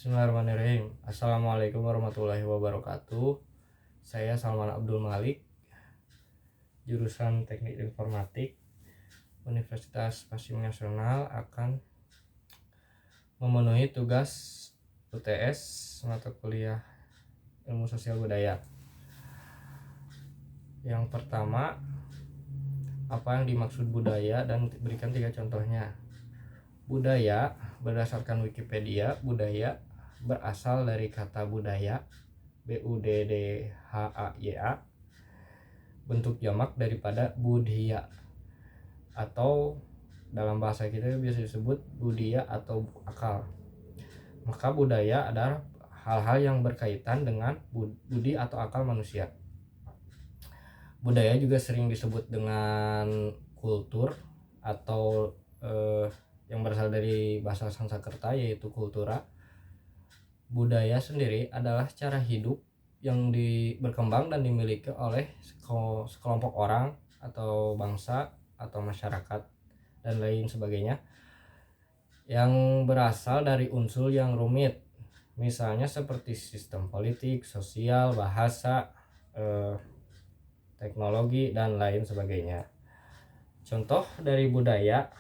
Bismillahirrahmanirrahim. Assalamualaikum warahmatullahi wabarakatuh. Saya Salman Abdul Malik, jurusan Teknik Informatik Universitas Pasifik Nasional, akan memenuhi tugas UTS mata kuliah Ilmu Sosial Budaya. Yang pertama, apa yang dimaksud budaya, dan berikan 3 contohnya. Budaya, berdasarkan Wikipedia, budaya berasal dari kata budaya, BUDDHAYA, bentuk jamak daripada budhiya, atau dalam bahasa kita biasa disebut budiya atau akal. Maka budaya adalah hal-hal yang berkaitan dengan budi atau akal manusia. Budaya juga sering disebut dengan kultur atau yang berasal dari bahasa Sanskerta, yaitu kultura. Budaya sendiri adalah cara hidup yang berkembang dan dimiliki oleh sekelompok orang atau bangsa atau masyarakat dan lain sebagainya, yang berasal dari unsur yang rumit, misalnya seperti sistem politik, sosial, bahasa, teknologi, dan lain sebagainya. Contoh dari budaya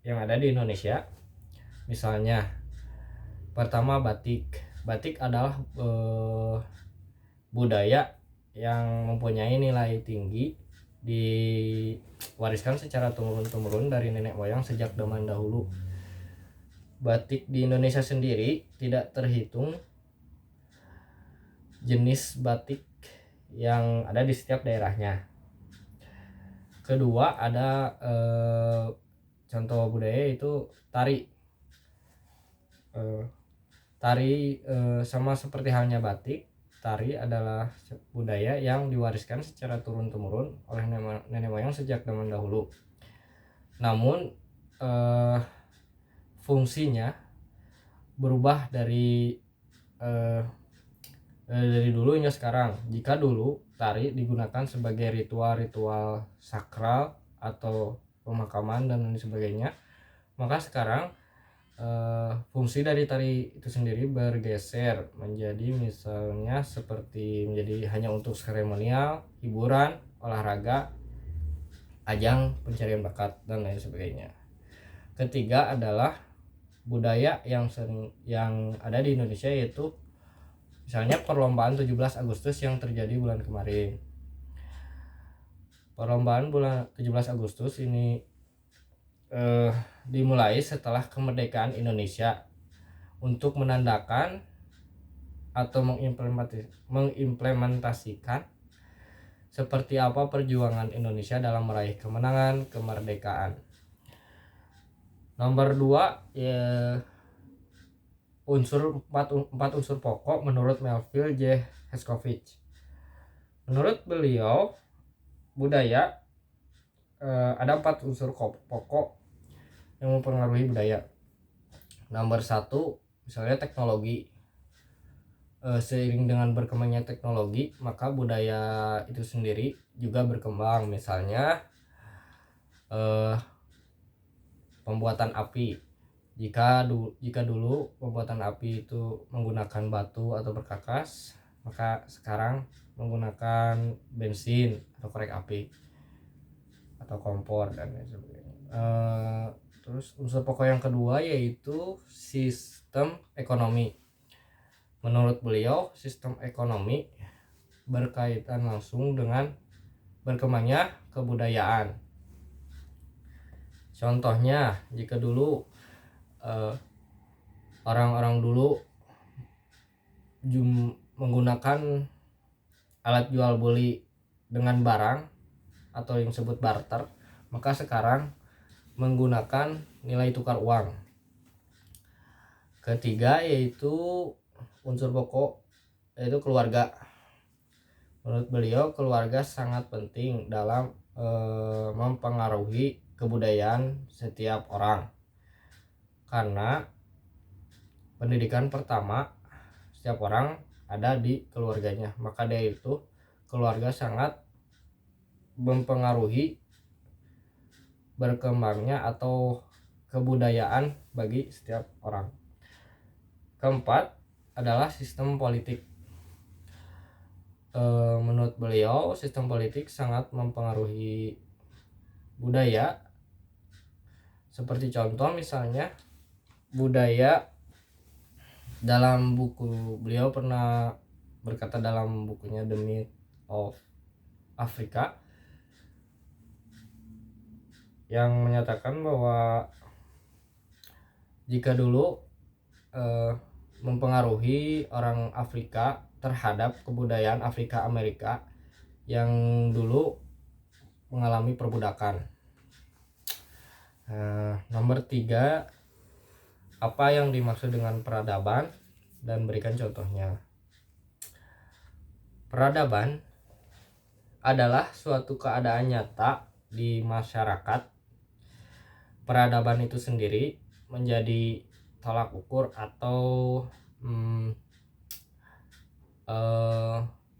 yang ada di Indonesia, misalnya pertama batik. Batik adalah budaya yang mempunyai nilai tinggi, diwariskan secara turun-temurun dari nenek moyang sejak zaman dahulu. Batik di Indonesia sendiri tidak terhitung jenis batik yang ada di setiap daerahnya. Kedua, ada contoh budaya yaitu tari. Tari sama seperti halnya batik, tari adalah budaya yang diwariskan secara turun-temurun oleh nenek moyang sejak zaman dahulu. Namun fungsinya berubah dari dulu hingga sekarang. Jika dulu tari digunakan sebagai ritual-ritual sakral atau pemakaman dan lain sebagainya, maka sekarang fungsi dari tari itu sendiri bergeser menjadi misalnya seperti menjadi hanya untuk seremonial, hiburan, olahraga, ajang pencarian bakat, dan lain sebagainya. Ketiga adalah budaya yang ada di Indonesia, yaitu misalnya perlombaan 17 Agustus yang terjadi bulan kemarin. Perlombaan bulan 17 Agustus ini dimulai setelah kemerdekaan Indonesia untuk menandakan atau mengimplementasikan seperti apa perjuangan Indonesia dalam meraih kemenangan kemerdekaan. Nomor 2, empat unsur pokok menurut Melville J. Herskovits. Menurut beliau, budaya ada 4 unsur pokok yang mempengaruhi budaya. Nomor 1, misalnya teknologi. Seiring dengan berkembangnya teknologi, maka budaya itu sendiri juga berkembang. Misalnya pembuatan api. Jika dulu pembuatan api itu menggunakan batu atau berkakas, maka sekarang menggunakan bensin atau korek api atau kompor dan lain sebagainya. Terus unsur pokok yang kedua yaitu sistem ekonomi. Menurut beliau, sistem ekonomi berkaitan langsung dengan berkembangnya kebudayaan. Contohnya, jika dulu orang-orang dulu menggunakan alat jual beli dengan barang atau yang disebut barter, maka sekarang menggunakan nilai tukar uang. Ketiga yaitu unsur pokok yaitu keluarga. Menurut beliau, keluarga sangat penting dalam mempengaruhi kebudayaan setiap orang, karena pendidikan pertama setiap orang ada di keluarganya. Maka dari itu keluarga sangat mempengaruhi berkembangnya atau kebudayaan bagi setiap orang. Keempat adalah sistem politik. Menurut beliau sistem politik sangat mempengaruhi budaya. Seperti contoh misalnya budaya, dalam buku beliau pernah berkata dalam bukunya The Myth of Africa yang menyatakan bahwa jika dulu mempengaruhi orang Afrika terhadap kebudayaan Afrika Amerika yang dulu mengalami perbudakan. Nomor 3, apa yang dimaksud dengan peradaban dan berikan contohnya. Peradaban adalah suatu keadaan nyata di masyarakat. Peradaban itu sendiri menjadi tolak ukur atau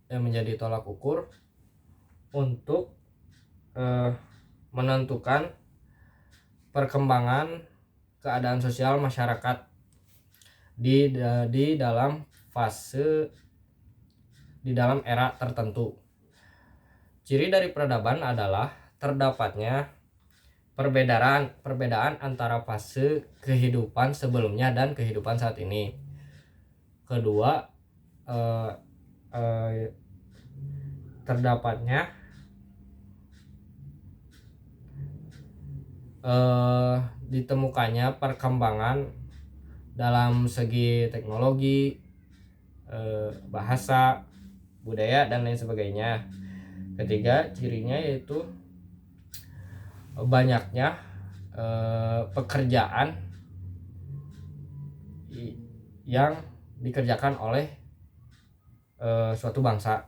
menjadi tolak ukur untuk menentukan perkembangan keadaan sosial masyarakat di dalam era tertentu. Ciri dari peradaban adalah terdapatnya perbedaan antara fase kehidupan sebelumnya dan kehidupan saat ini. Kedua, terdapatnya ditemukannya perkembangan dalam segi teknologi, bahasa, budaya dan lain sebagainya. Ketiga, cirinya yaitu banyaknya pekerjaan yang dikerjakan oleh suatu bangsa.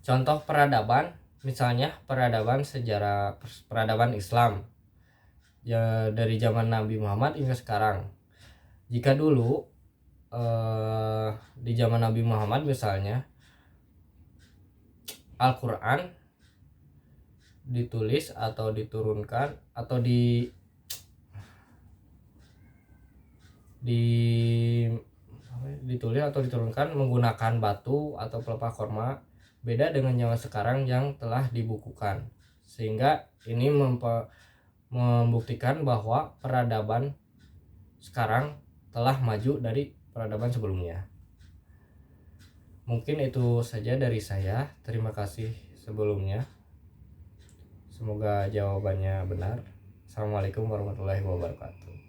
Contoh peradaban, misalnya peradaban sejarah, peradaban Islam ya dari zaman Nabi Muhammad hingga sekarang. Jika dulu di zaman Nabi Muhammad misalnya Al-Quran ditulis atau diturunkan atau ditulis atau diturunkan menggunakan batu atau pelepah korma, beda dengan zaman sekarang yang telah dibukukan, sehingga ini membuktikan bahwa peradaban sekarang telah maju dari peradaban sebelumnya. Mungkin itu saja dari saya. Terima kasih sebelumnya. Semoga jawabannya benar. Assalamualaikum warahmatullahi wabarakatuh.